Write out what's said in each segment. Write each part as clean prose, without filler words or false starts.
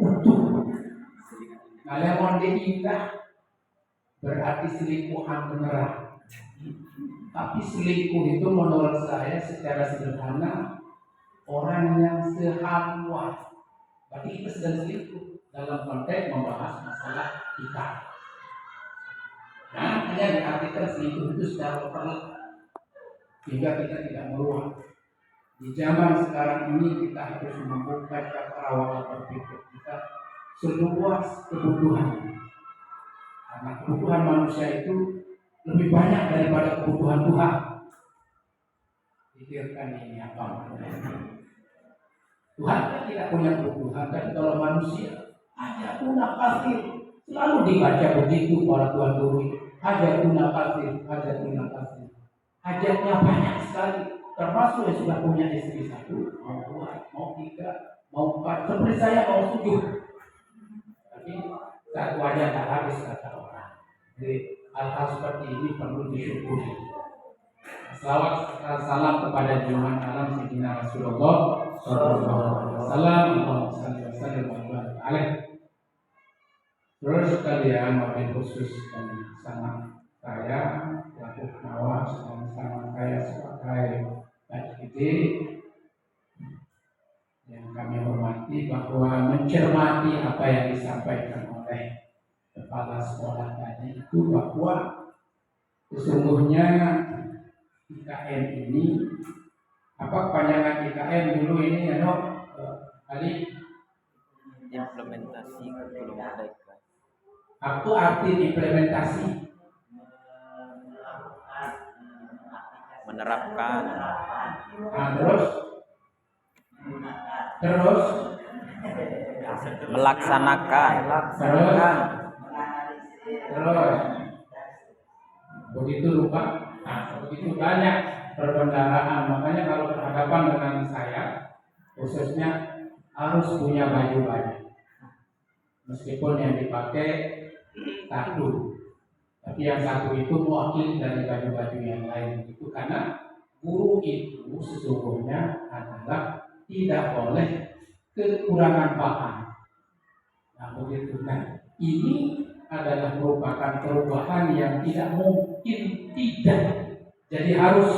utuh. Kalau monde indah berarti selingkuhan beneran. Tapi selingkuh itu menurut saya secara sederhana orang yang sehaluan. Berarti kita sedang selingkuh dalam konteks membahas masalah kita. Nah, hanya diartikan selingkuh itu secara perlahan sehingga kita tidak meluap. Di zaman sekarang ini kita harus membuka cakrawala berpikir kita seluas kebutuhan. Karena kebutuhan manusia itu lebih banyak daripada kebutuhan Tuhan. Pikirkan ini apa maknanya? Tuhan kan tidak punya kebutuhan, tapi kalau manusia hajatuna kafir selalu dibaca begitu para tuan guru. Hajatuna kafir, hajatuna kafir. Hajatnya banyak sekali, termasuk yang sudah punya istri satu, mau dua, mau tiga, mau empat. Seperti saya mau 7, tapi satu aja tak habis kata orang. Jadi hal-hal seperti ini perlu disyukuri. Salawat serta salam kepada junjungan alam Sayyidina Rasulullah sallallahu alaihi wasallam. Allahumma shalli wa sallim wa barik alaihi. Terus sekalian wabil khusus dan sangat saya selaku pengawas dan sangat saya sebagai pendidik yang kami hormati bahwa mencermati apa yang disampaikan oleh kepala sekolah tadi itu bahwa sesungguhnya IKN ini apa kepanjangan IKN dulu ini ya kali implementasi kurikulum merdeka. apa arti implementasi? Menerapkan. Nah, terus Melaksanakan. terus begitu lupa. Nah, begitu banyak perbendaharaan, makanya kalau berhadapan dengan saya khususnya harus punya baju banyak. Meskipun yang dipakai satu, tapi yang satu itu mewakili dari baju-baju yang lain. Itu karena guru itu sesungguhnya adalah tidak boleh kekurangan paham. Nah begitu kan, ini adalah merupakan perubahan yang tidak mungkin tidak. Jadi harus,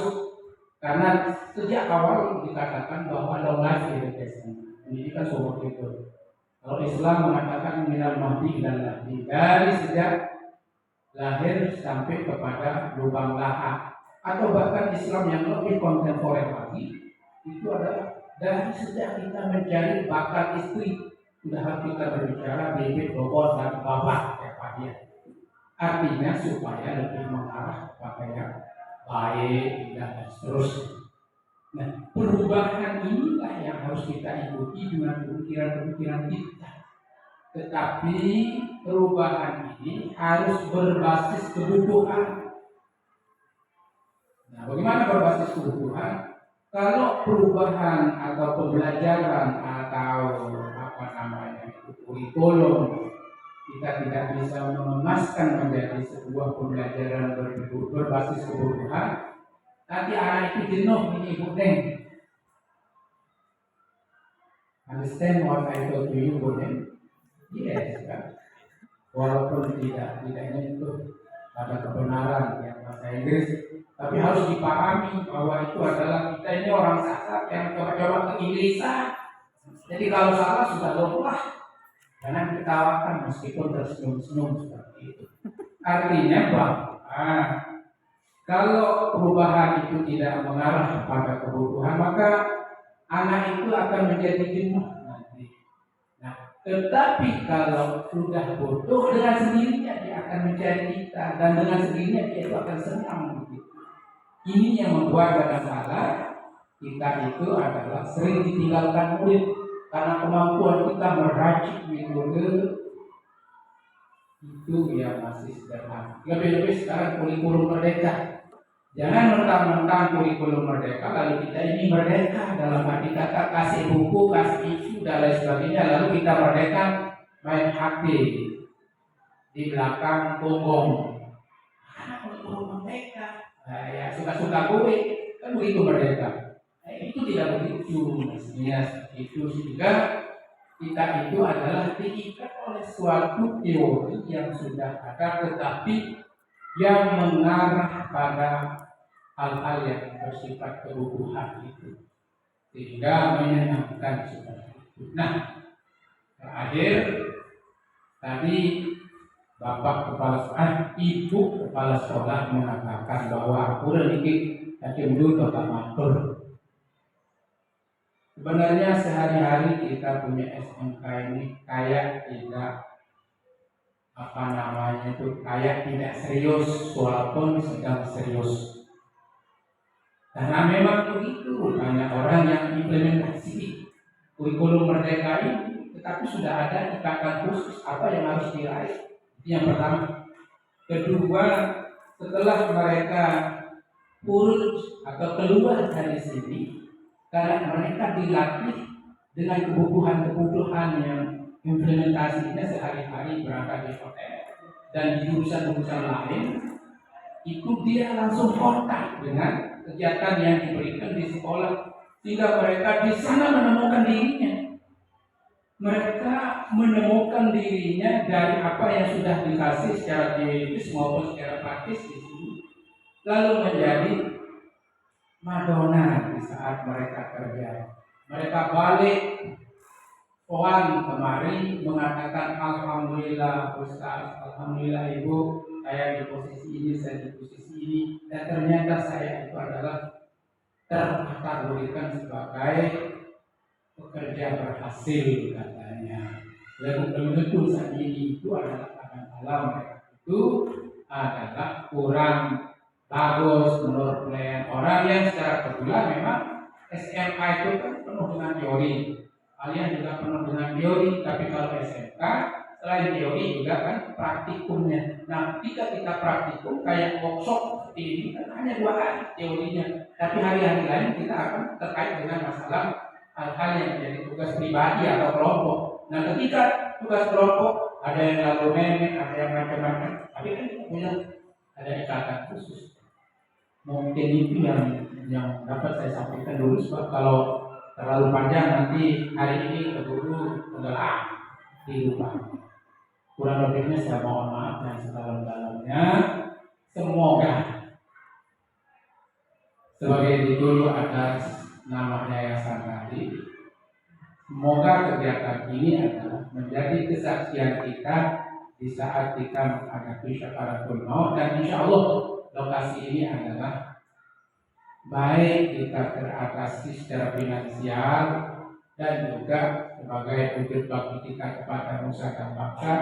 karena sejak awal dikatakan bahwa no life education, pendidikan seumur hidup. Kalau Islam mengatakan minal mahdi dan lahdi, dari sejak lahir sampai kepada lubang lahar, atau bahkan Islam yang lebih kontemporer lagi itu adalah dari sejak kita mencari bakal istri. Sudah kita berbicara bibit, bobot, dan babak siapa dia. Artinya supaya lebih mengarah kepada yang baik dan seterusnya. Nah, perubahan inilah yang harus kita ikuti dengan pemikiran-pemikiran kita. Tetapi perubahan ini harus berbasis kebutuhan. Nah, bagaimana berbasis kebutuhan? Kalau perubahan atau pembelajaran atau kurikulum kita tidak bisa mengemaskan menjadi sebuah pembelajaran berbasis kebutuhan, nanti anak itu jenuh ini Bu Neng. Understand what I told to you, Bu Neng? Yes, kan? Walaupun tidak nyentuh pada kebenaran yang bahasa Inggris, tapi harus dipahami bahwa itu adalah kita ini orang sasar yang coba-coba ke Inggrisan. Jadi kalau salah sudah lelah, jangan ketawakan meskipun tersenyum-senyum seperti itu. Artinya bahwa kalau perubahan itu tidak mengarah pada kebutuhan, maka anak itu akan menjadi jenuh nanti. Nah, tetapi kalau sudah butuh, dengan sendirinya dia akan mencari kita, dan dengan sendirinya dia itu akan senang. Ini yang membuat kadang-kadang kita itu adalah sering ditinggalkan murid karena kemampuan kita meracik metode itu yang masih sederhana. Lebih-lebih sekarang kurikulum merdeka. Jangan mentang-mentang kurikulum merdeka lalu kita ini merdeka dalam arti kata kasih buku, kasih isu dan lain sebagainya, lalu kita merdeka main HP di belakang punggung. Kurikulum merdeka, ya suka-suka gue kan begitu merdeka. Itu tidak begitu, mestinya itu sehingga Kita itu adalah diikat oleh suatu teori yang sudah ada, tetapi yang mengarah pada hal-hal yang bersifat kebutuhan itu, sehingga menyenangkan seperti itu. Nah, terakhir tadi Ibu kepala sekolah mengatakan bahwa aku ini hakim dulu tak matur. Sebenarnya sehari-hari kita punya SMK ini kayak tidak kayak tidak serius walaupun sedang serius. Karena memang begitu banyak orang yang implementasi kurikulum merdeka ini, tetapi sudah ada ikatan khusus apa yang harus diraih. Yang pertama. Kedua, setelah mereka purus atau keluar dari sini, karena mereka dilatih dengan kebutuhan-kebutuhan yang implementasinya sehari-hari berangkat di hotel dan di jurusan-jurusan lain, itu dia langsung kontak dengan kegiatan yang diberikan di sekolah, sehingga mereka di sana menemukan dirinya. Mereka menemukan dirinya dari apa yang sudah dikasih secara teoritis maupun secara praktis di sini, lalu menjadi Madonna di saat mereka kerja. Mereka balik Tuhan kemari mengatakan alhamdulillah Ustaz, alhamdulillah Ibu, saya di posisi ini, saya di posisi ini, dan ternyata saya itu adalah terkategorikan sebagai pekerja berhasil katanya. Lalu belum tentu saat ini itu adalah kadang-kadang mereka itu adalah kurang bagus menurut penilaian orang yang secara kebetulan memang SMA itu kan penuh dengan teori. Kalian juga penuh dengan teori, tapi kalau SMK selain teori juga kan praktikumnya. Nah, ketika kita praktikum kayak workshop seperti ini kan hanya 2 hari teorinya, tapi hari-hari lain kita akan terkait dengan masalah hal-hal yang menjadi tugas pribadi atau kelompok. Nah, ketika tugas kelompok ada yang lalu nenek, ada yang macam-macam, tapi kan kita punya ada ikatan khusus. Mungkin itu yang dapat saya sampaikan dulu, sebab kalau terlalu panjang nanti hari ini keburu tenggelam di lupa. Kurang lebihnya saya mohon maaf yang sedalam-dalamnya. Semoga sebagai dulu atas nama yayasan tadi, semoga kegiatan ini adalah menjadi kesaksian kita di saat kita menghadapi syakaratul maut, dan insya Allah lokasi ini adalah baik kita teratasi secara finansial dan juga sebagai wujud bakti kita kepada nusa dan bangsa,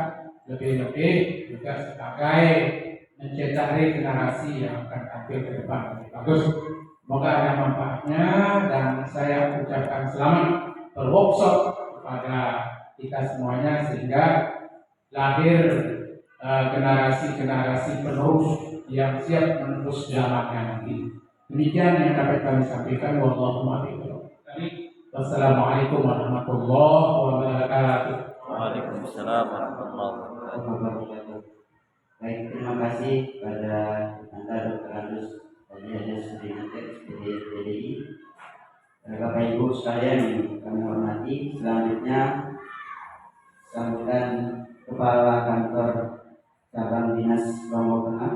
lebih-lebih juga sebagai mencetak generasi yang akan tampil ke depan lebih bagus. Semoga ada manfaatnya, dan saya ucapkan selamat berworkshop kepada kita semuanya, sehingga lahir generasi-generasi penerus yang siap menerus jalannya nanti. Demikian yang dapat kami sampaikan. Wallahu a'lam. Wassalamualaikum warahmatullahi wabarakatuh. Waalaikumsalam warahmatullahi wabarakatuh. Baik, terima kasih pada Anda Dr. Agus SPDI. Bapak Ibu sekalian yang kami hormati, selanjutnya sambutan Kepala Kantor Cabang Dinas Lombok Tengah,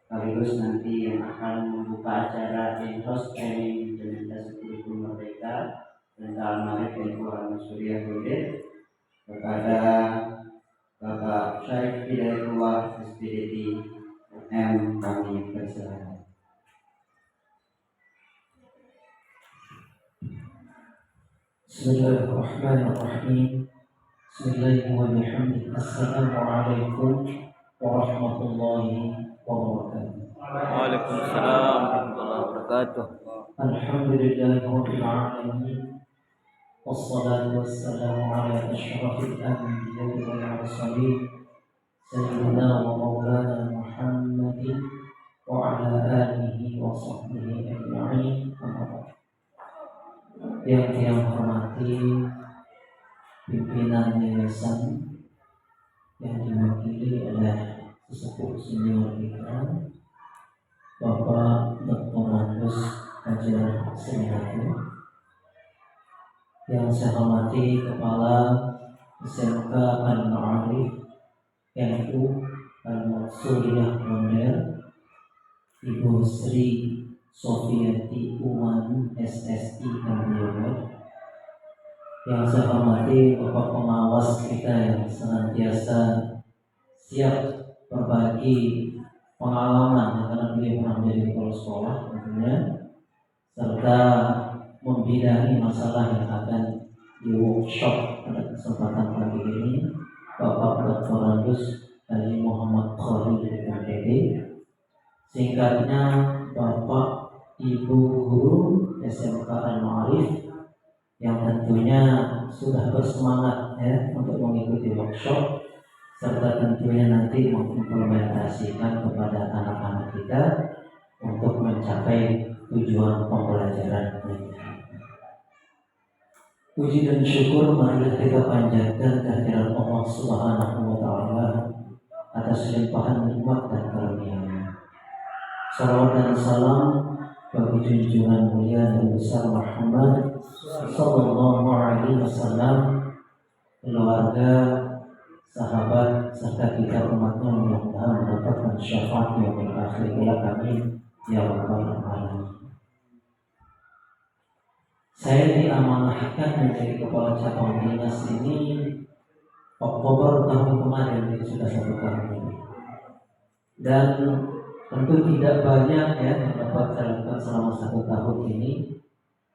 sekaligus nanti yang akan membuka acara in-house training implementasi kurikulum merdeka dan Al-Marif dan Quran Surya Gode kepada Bapak Syekh Hidayatullah SPDI MM, kami persilakan. Bismillahirrahmanirrahim. Bismillahirrahmanirrahim. Assalamualaikum warahmatullahi wabarakatuh. Waalaikumsalam warahmatullahi wabarakatuh. Alhamdulillahirabbil alamin. Wassalatu wassalamu ala asyrafil anbiya'i wal mursalin sayyidina wa maulana Muhammadin wa ala alihi wa sahbihi ajma'in. Yang hormati pimpinan yayasan yang diwakili oleh sesepuh senior kita, Bapak Dr. Agus Hajar Seniatu, yang saya hormati Kepala SMK Al-Ma'arif NU Al-Mansuriyah Mondel, Ibu Sri Sofiati Umani SSI Kambiyoga, yang saya hormati Bapak pengawas kita yang senantiasa siap berbagi pengalaman karena beliau pernah menjadi kepala sekolah tentunya, serta membidangi masalah yang akan di workshop pada kesempatan pagi ini, Bapak Dr. Randus Haji Muhammad Khalil MPD, singkatnya Bapak Ibu Guru SMK Al-Ma'arif yang tentunya sudah bersemangat ya untuk mengikuti workshop, serta tentunya nanti mengimplementasikan kepada anak-anak kita untuk mencapai tujuan pembelajaran ini. Puji dan syukur marilah kita panjatkan kehadiran Allah Subhanahu wa Ta'ala atas limpahan nikmat dan karunia-Nya. Salawat dan salam bagi junjungan mulia dan besar Muhammad sallallahu alaihi wasallam, keluarga, sahabat serta kita umatnya, mudah-mudahan mendapatkan syafaat yaumil akhir kelak, amin ya rabbal alamin. Saya diamanahkan menjadi kepala cabang dinas ini Oktober tahun kemarin, jadi sudah 1 tahun ini. Dan tentu tidak banyak ya yang dapat saya lakukan selama 1 tahun ini.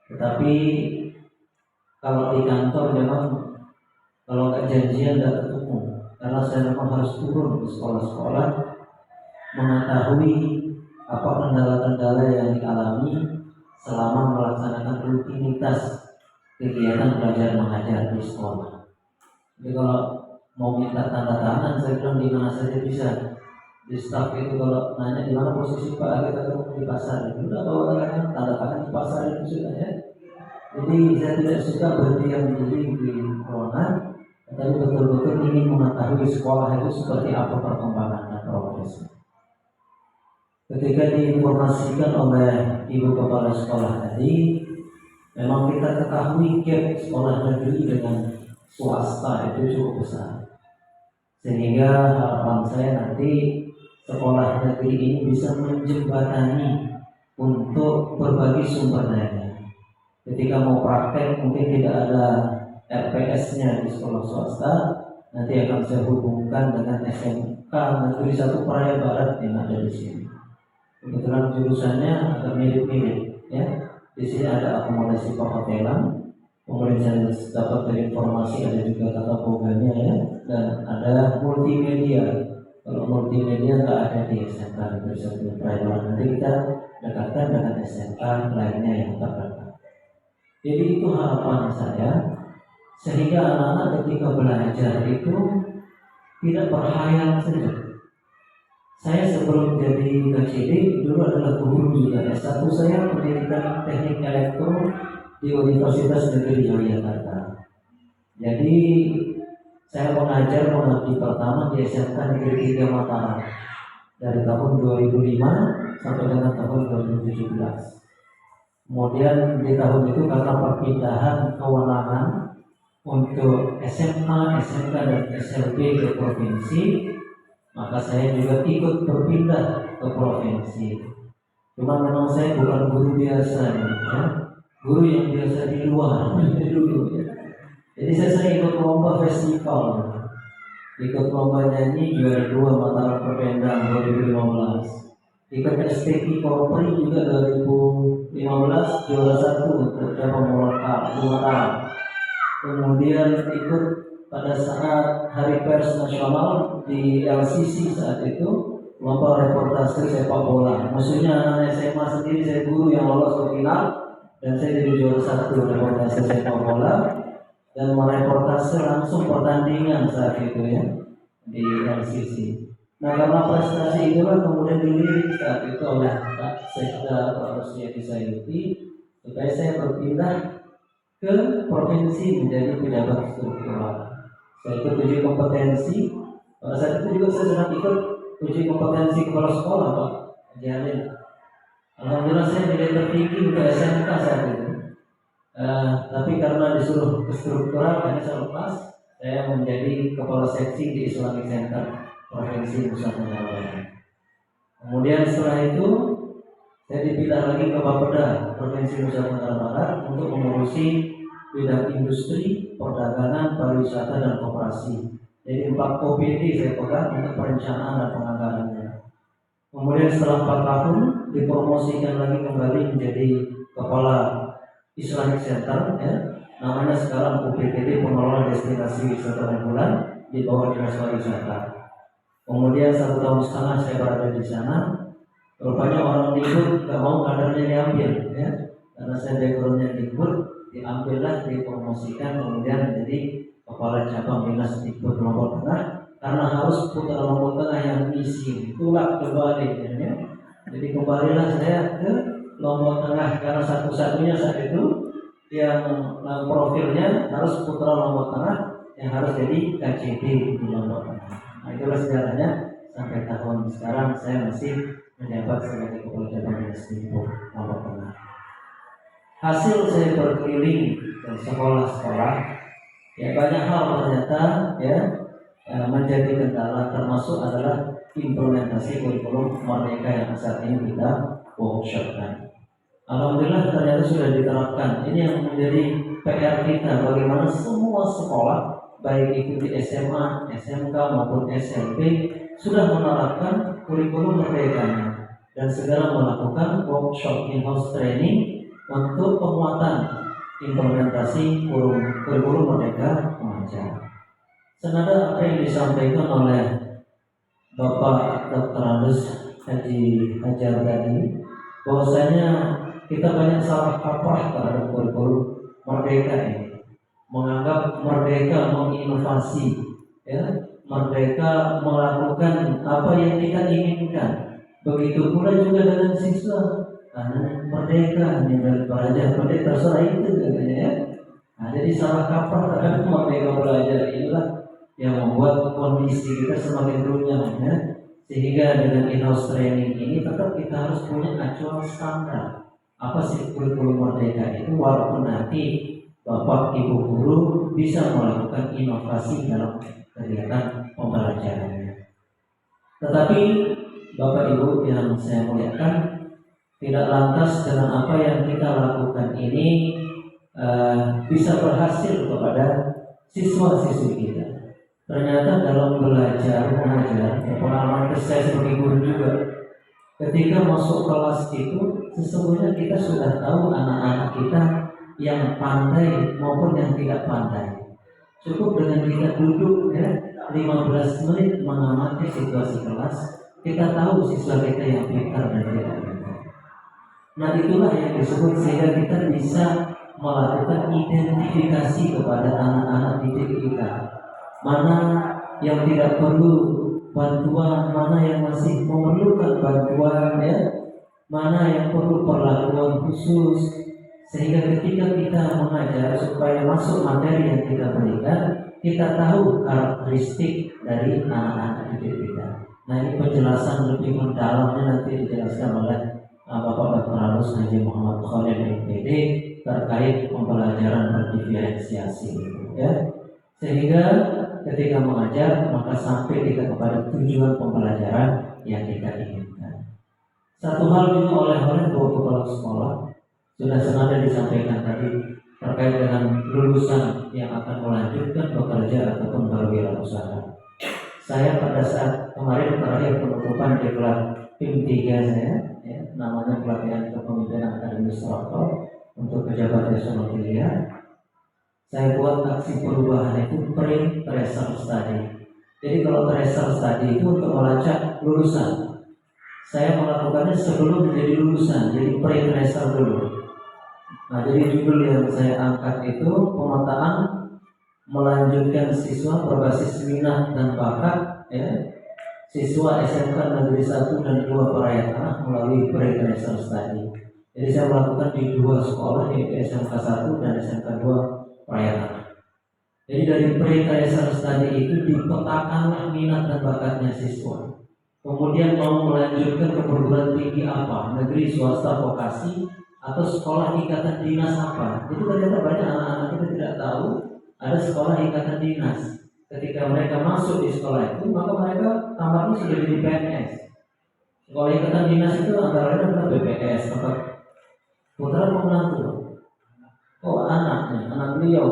Tetapi kalau di kantor memang kalau nggak janjian nggak ketemu, karena saya memang harus turun ke sekolah-sekolah mengetahui apa kendala-kendala yang dialami selama melaksanakan rutinitas kegiatan belajar mengajar di sekolah. Jadi kalau mau minta tanda tangan, saya bilang di mana saja bisa. Di staff itu kalau nanya di mana posisi Pak, kita ketemu di pasar. Udah bawa tanda tangan di pasar itu sudah ya. Jadi saya tidak suka berdiam diri di ruangan, tetapi betul-betul ingin mengetahui sekolah itu seperti apa perkembangan dan progresnya. Ketika diinformasikan oleh Ibu Kepala Sekolah tadi, memang kita ketahui gap sekolah negeri dengan swasta itu cukup besar. Sehingga harapan saya nanti sekolah negeri ini bisa menjembatani untuk berbagi sumber daya. Ketika mau praktek mungkin tidak ada RPS-nya di sekolah swasta, nanti akan saya hubungkan dengan SMK Negeri 1 Praia Barat yang ada di sini. Kebetulan jurusannya agak mirip-mirip ya. Di sini ada akomodasi perhotelan, kemudian saya dapat dari informasi ada juga tata boganya ya, dan ada multimedia. Kalau multimedia nggak ada di SMK Negeri 1 Praia Barat, nanti kita dekatkan dengan SMK lainnya yang terdekat. Jadi itu harapan saya, sehingga anak-anak ketika belajar itu tidak berhayal saja. Saya sebelum jadi KCD dulu adalah guru juga. S1 saya pendidikan teknik elektro di Universitas Negeri Yogyakarta. Jadi saya mengajar mengabdi pertama di SMK Negeri 3 Mataram dari tahun 2005 sampai dengan tahun 2017. Kemudian di tahun itu karena perpindahan kewenangan untuk SMA, SMK dan SLB ke provinsi, maka saya juga ikut berpindah ke provinsi. Cuma memang saya bukan guru biasa ya. Guru yang biasa di luar dulu ya. Jadi saya ikut lomba festival, ikut lomba nyanyi juara 2 Mataram Perpendang 2015, ikut STK Korpri juga 2015 juara 1 tercapai Mataram 2 tahun. Kemudian ikut pada saat Hari Pers Nasional di LCC saat itu lomba reportase sepak bola. Maksudnya anak SMA sendiri saya guru yang lolos ke final dan saya jadi juara 1 reportase sepak bola dan mereportase langsung pertandingan saat itu ya di LCC. Nah karena prestasi itulah kemudian dilirik saat itu oleh Pak Sekda Pak Rusdiati Sayuti supaya saya berpindah ke provinsi menjadi pejabat struktural. Saya ikut uji kompetensi. Pada saat itu juga saya sedang ikut uji kompetensi kepala sekolah Pak Jalil. Alhamdulillah saya nilai tertinggi untuk SMK saat itu. Tapi karena disuruh ke struktural, hanya saya lepas. Saya menjadi kepala seksi di Islamic Center Provinsi Nusa Tenggara Barat. Kemudian setelah itu saya dipindah lagi ke Bapeda Provinsi Nusa Tenggara Barat untuk mengurusi bidang industri, perdagangan, pariwisata dan koperasi. Jadi 4 OPD saya pegang untuk perencanaan dan penganggarannya. Kemudian setelah 4 tahun dipromosikan lagi kembali menjadi kepala Islamic Center, ya. Namanya sekarang UPTD, Pengelola Destinasi Wisata Rembulan, di bawah Dinas Pariwisata. Kemudian 1 tahun setengah saya berada di sana. Rupanya orang Dikbud nggak mau kadernya diambil, ya, karena saya backgroundnya Dikbud, diambillah, dipromosikan kemudian menjadi kepala cabang Dinas Dikbud Lombok Tengah, karena harus putar Lombok Tengah yang isi, itulah kembali, ya. Jadi kembalilah saya ke Lombok Tengah karena satu-satunya saat itu yang profilnya harus putra Lombok Tengah yang harus jadi KCD di Lombok Tengah. Nah, itulah sejarahnya sampai tahun sekarang saya masih menjabat sebagai kepala cabang Dinas Dikbud Lombok Tengah. Hasil saya berkeliling ke sekolah-sekolah, ya banyak hal ternyata ya menjadi kendala, termasuk adalah implementasi kurikulum Merdeka yang saat ini kita workshopkan. Alhamdulillah ternyata sudah diterapkan. Ini yang menjadi PR kita, bagaimana semua sekolah baik itu di SMA, SMK maupun SMP sudah menerapkan kurikulum merdekanya dan segera melakukan workshop in-house training untuk penguatan implementasi kurikulum merdeka mengajar. Senada apa yang disampaikan oleh Bapak Dr. Andus Haji Hajar tadi, bahwasanya kita banyak salah kaprah terhadap kurikulum merdeka ini, menganggap merdeka menginovasi, ya, merdeka melakukan apa yang kita inginkan. Begitu pula juga dengan siswa, merdeka hanya belajar, merdeka terserah itu katanya, ya. Nah, jadi salah kaprah terhadap merdeka belajar inilah yang membuat kondisi kita semakin runyam, ya. Sehingga dengan in-house training ini tetap kita harus punya acuan standar. Apa sih kurikulum merdeka itu, walaupun nanti Bapak Ibu guru bisa melakukan inovasi dalam kegiatan pembelajarannya. Tetapi Bapak Ibu yang saya muliakan, tidak lantas dengan apa yang kita lakukan ini bisa berhasil kepada siswa-siswi kita. Ternyata dalam belajar mengajar, pengalaman saya sebagai guru juga, ketika masuk kelas itu sesungguhnya kita sudah tahu anak-anak kita yang pandai maupun yang tidak pandai. Cukup dengan kita duduk, ya, 15 menit mengamati situasi kelas, kita tahu siswa kita yang pintar dan tidak pintar. Nah, itulah yang disebut sehingga kita bisa melakukan identifikasi kepada anak-anak didik kita. Mana yang tidak perlu bantuan, mana yang masih memerlukan bantuan, ya, mana yang perlu perlakuan khusus, sehingga ketika kita mengajar supaya masuk materi yang kita berikan, kita tahu karakteristik dari anak-anak didik kita. Nah, ini penjelasan lebih mendalamnya nanti dijelaskan oleh Bapak Dr. Andus Haji Muhammad Khalil MPD terkait pembelajaran berdiferensiasi, ya. Sehingga ketika mengajar maka sampai kita kepada tujuan pembelajaran yang kita inginkan. Satu hal juga oleh kepala sekolah sudah senada disampaikan tadi terkait dengan lulusan yang akan melanjutkan bekerja ataupun berwirausaha. Saya pada saat kemarin terakhir penutupan diklat tim 3 saya, ya, namanya pelatihan kepemimpinan administrator untuk pejabat nasional pilihan. Saya buat aksi perubahan itu pre-tracer study. Jadi kalau tracer study itu untuk melacak lulusan. Saya melakukannya sebelum menjadi lulusan, jadi pre-tracer dulu. Nah, jadi judul yang saya angkat itu pemetaan melanjutkan siswa berbasis minat dan bakat, ya, siswa SMK Negeri 1 dan 2 Parahyangan melalui pre-tracer study. Jadi saya melakukan di 2 sekolah, yaitu SMK 1 dan SMK 2 Parahyangan. Jadi dari pre-tracer study itu dipetakanlah minat dan bakatnya siswa. Kemudian mau melanjutkan ke perguruan tinggi apa, negeri, swasta, vokasi, atau sekolah ikatan dinas apa. Itu ternyata banyak anak-anak kita tidak tahu ada sekolah ikatan dinas. Ketika mereka masuk di sekolah itu, maka mereka tampaknya sudah jadi PNS. Sekolah ikatan dinas itu antara lain adalah BPS, tempat putra menantu. Oh, anak beliau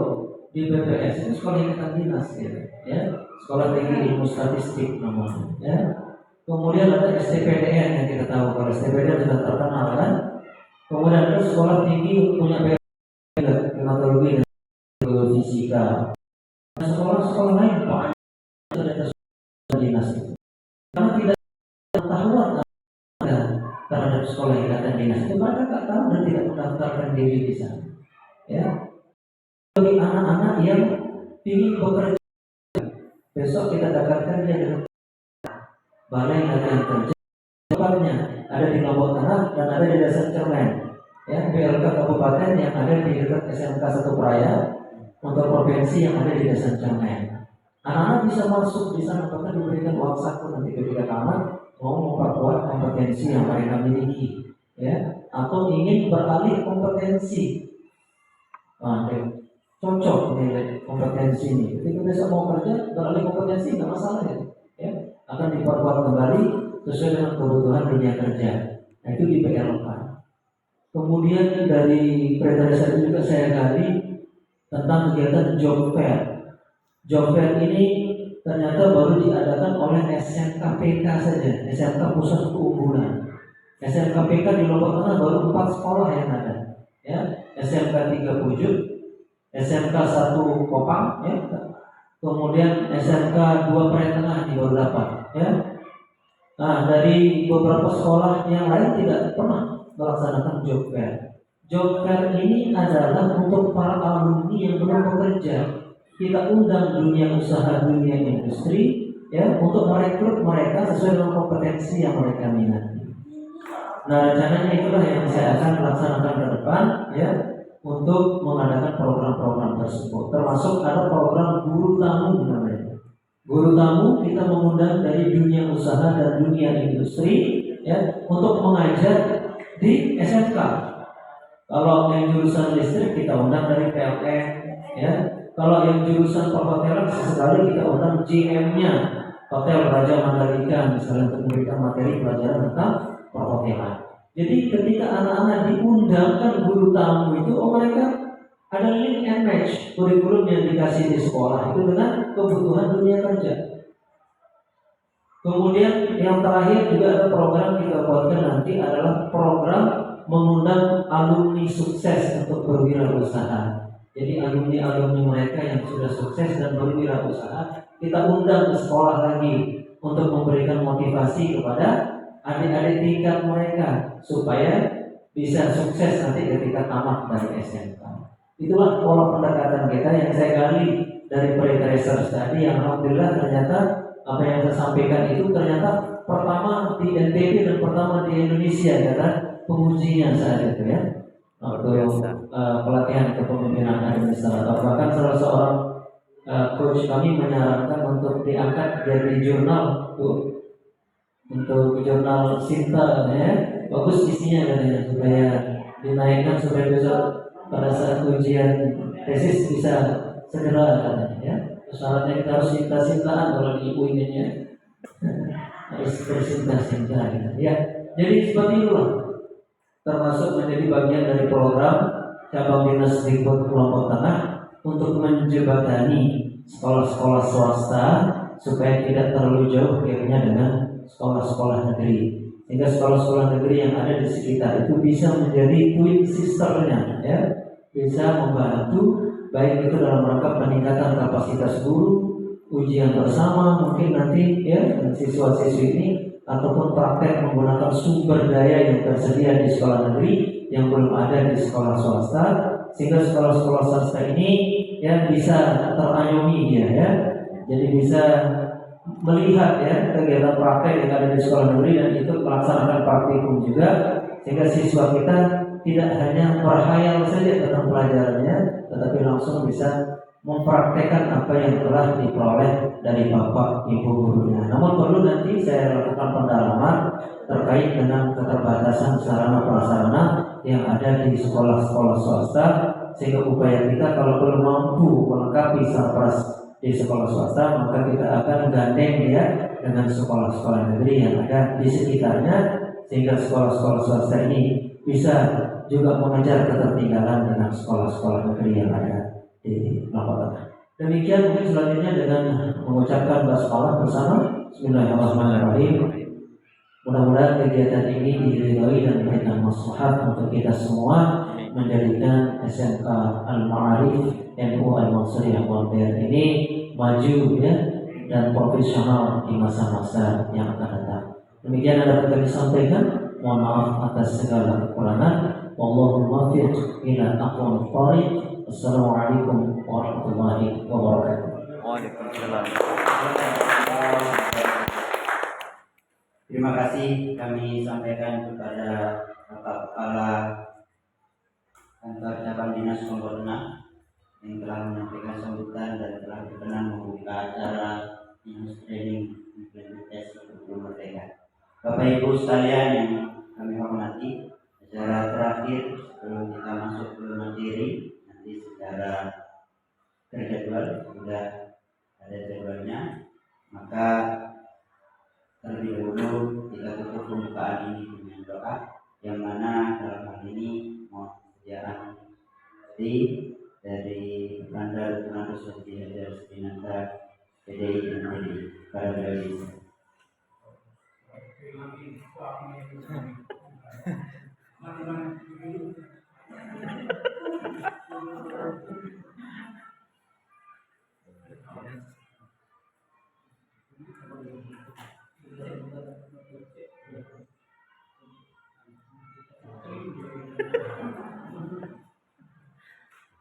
di BPS itu sekolah ikatan dinas ya. Sekolah tinggi ilmu statistik namanya ya. Kemudian ada STPDN yang kita tahu, kalau STPDN sudah terkenal kan. Kemudian ada sekolah tinggi punya klimatologi dan fisika. Sekolah-sekolah lain Pak ada sekolah dinas itu. Karena tidak pengetahuan terhadap sekolah ikatan dinas itu, mereka tak tahu dan tidak mendaftarkan diri di sana. Ya, bagi anak-anak yang ingin bekerja, besok kita dapatkan dia dengan balai latihan kerja. Tempatnya ada di Lombok Tengah dan ada di Desa Cermen, ya, BLK kabupaten yang ada di dekat SMK 1 Praia, untuk provinsi yang ada di Desa Cermen. Anak-anak bisa masuk di sana, bahkan diberikan uang saku nanti ketika tamat mau memperkuat kompetensi yang mereka miliki, ya, atau ingin beralih kompetensi. Nah, cocok nih kompetensi ini. Ketika besok mau kerja beralih kompetensi nggak masalah ya, akan diperkuat kembali sesuai dengan kebutuhan dunia kerja. Nah, itu di PLK. Kemudian dari Federasi juga saya gali tentang kegiatan job fair. Job fair ini ternyata baru diadakan oleh SMKPK saja, SMK Pusat Keunggulan. SMKPK di Lombok Tengah baru 4 sekolah yang ada, ya. SMK 3 Pujuk, SMK 1 Kopang, ya. Kemudian SMK 2 Praia Tengah di baru dapat, ya. Nah, dari beberapa sekolah yang lain tidak pernah melaksanakan job fair. Job fair ini adalah untuk para alumni yang belum bekerja. Kita undang dunia usaha, dunia industri, ya, untuk merekrut mereka sesuai dengan kompetensi yang mereka minati. Nah, rencananya itulah yang saya akan laksanakan ke depan, ya, untuk mengadakan program-program tersebut. Termasuk ada program guru tamu namanya. Guru tamu kita mengundang dari dunia usaha dan dunia industri, ya, untuk mengajar di SMK. Kalau yang jurusan listrik kita undang dari PLN, ya. Kalau yang jurusan perhotelan sesekali kita undang GM-nya Hotel Raja Mandalika misalnya untuk memberikan materi pelajaran tentang perhotelan. Jadi ketika anak-anak diundangkan guru tamu itu, mereka ada link and match kurikulum yang dikasih di sekolah itu dengan kebutuhan dunia kerja. Kemudian yang terakhir juga ada program kita buatkan nanti adalah program mengundang alumni sukses untuk berwirausaha. Jadi alumni-alumni mereka yang sudah sukses dan berwirausaha kita undang ke sekolah lagi untuk memberikan motivasi kepada adik-adik tingkat mereka supaya bisa sukses nanti ketika tamat dari SMK. Itulah pola pendekatan kita yang saya gali dari pre-research tadi, yang alhamdulillah ternyata apa yang saya sampaikan itu ternyata pertama di NTB dan pertama di Indonesia kata pengujinya saat itu, ya. Untuk yang pelatihan kepemimpinan administrator, bahkan salah seorang coach kami menyarankan untuk diangkat dari jurnal untuk jurnal Sinta, ya, bagus isinya katanya, supaya dinaikkan supaya besok pada saat ujian tesis bisa segera katanya, ya. Syaratnya kita harus cinta-cintaan kalau di UIN-nya harus bercinta-cinta gitu, ya. Jadi seperti itulah, termasuk menjadi bagian dari program cabang dinas Dikbud Lombok Tengah untuk menjembatani sekolah-sekolah swasta supaya tidak terlalu jauh gapnya dengan sekolah-sekolah negeri, sehingga sekolah-sekolah negeri yang ada di sekitar itu bisa menjadi twin sisternya, ya, bisa membantu baik itu dalam rangka peningkatan kapasitas guru, ujian bersama mungkin nanti, ya, siswa-siswi ini, ataupun praktek menggunakan sumber daya yang tersedia di sekolah negeri yang belum ada di sekolah swasta, sehingga sekolah-sekolah swasta ini, ya, bisa teranyomi dia, ya, jadi bisa melihat, ya, kegiatan praktek yang ada di sekolah negeri dan itu melaksanakan praktikum juga, sehingga siswa kita tidak hanya berhayal saja tentang pelajarannya, tetapi langsung bisa mempraktekkan apa yang telah diperoleh dari bapak ibu gurunya. Namun perlu nanti saya lakukan pendalaman terkait dengan keterbatasan sarana prasarana yang ada di sekolah-sekolah swasta, sehingga upaya kita kalau belum mampu melengkapi sarpras di sekolah swasta, maka kita akan gandeng dia dengan sekolah-sekolah negeri yang ada di sekitarnya, sehingga sekolah-sekolah swasta ini bisa juga mengejar ketertinggalan dengan sekolah-sekolah negeri yang ada di Lombok Tengah. Demikian mungkin selanjutnya dengan mengucapkan basmalah bersama. Bismillahirrahmanirrahim. Mudah-mudahan kegiatan ini diridhoi dan memberikan maslahat untuk kita semua, menjadikan SMK Al-Ma'arif NU Al-Mansuriyah Bonbir ini maju ya dan profesional di masa-masa yang akan datang. Demikian yang dapat kami sampaikan. Mohon maaf atas segala kekurangan. Wallahu muwaffiq ila aqwamit thoriq. Assalamualaikum warahmatullahi wabarakatuh. Waalaikumsalam. Terima kasih kami sampaikan kepada Bapak Kepala Kantor Cabang Dinas Lombok Tengah yang telah menyampaikan sambutan dan telah berkenan membuka acara Dinas Training Implementasi Kurikulum Merdeka. Bapak Ibu sekalian yang kami hormati, secara terakhir sebelum kita masuk ke materi, nanti secara terjadwal sudah ada jadwalnya, maka terlebih dahulu kita tutup pembukaan ini dengan doa, yang mana dalam hal ini mohon kesediaan dari Banda Dukungan Sosial Hajar Spinata PDI dan PDI pada beliau.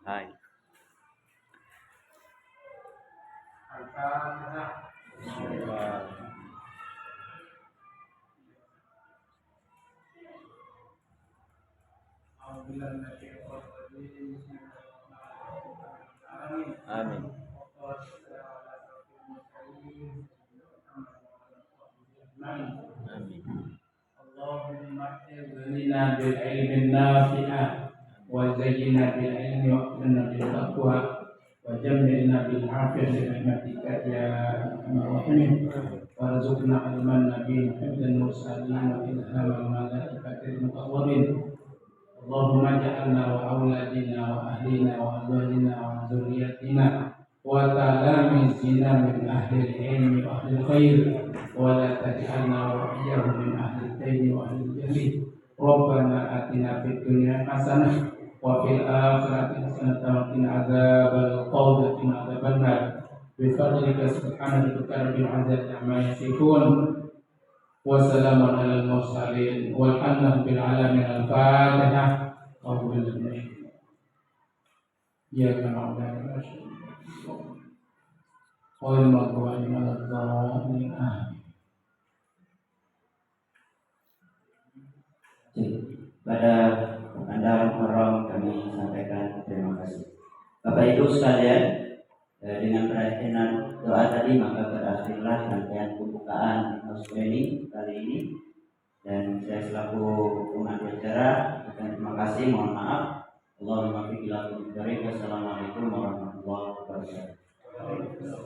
Hai. Amin. Amin. Allahumma ighfirlana bil ilmin nafi'ah wa zayyinna bil ilmi wa qina bil taqwa wa jammilna bil afiyati bi rahmatika ya arhamar rahimin warzuqna ilman nabiyyin hifdzal mursalin wa ilhamal malaikatil muqarrabin. Allahumma ja'alna wa auladina wa ahlina wa azwajina wa dzurriyyatina wa talamizina min ahli ilmi wa ahli khair wa la taj'alna wa iyyahum min ahli al-ilmi wa ahli al-jahl. Rabbana atina fid dunya hasanah wa fil akhirati hasanah wa qina adzabal qawl wa qina adzaban nar. Bi fadlika subhanaka rabbil izzati amma yasifun wa salamun alal mursalin walhamdulillahi alamin. Al-Fatihah. A'udzu billahi minasyaitonir rajim. Ya kana Pada Anda Muharram kami sampaikan terima kasih. Bapak Ibu sekalian, dengan perhatian doa tadi maka berakhirlah rangkaian pembukaan house training kali ini, dan saya selaku pengambil acara terima kasih, mohon maaf. Allahumma fi bilakum. Wassalamualaikum warahmatullahi wabarakatuh.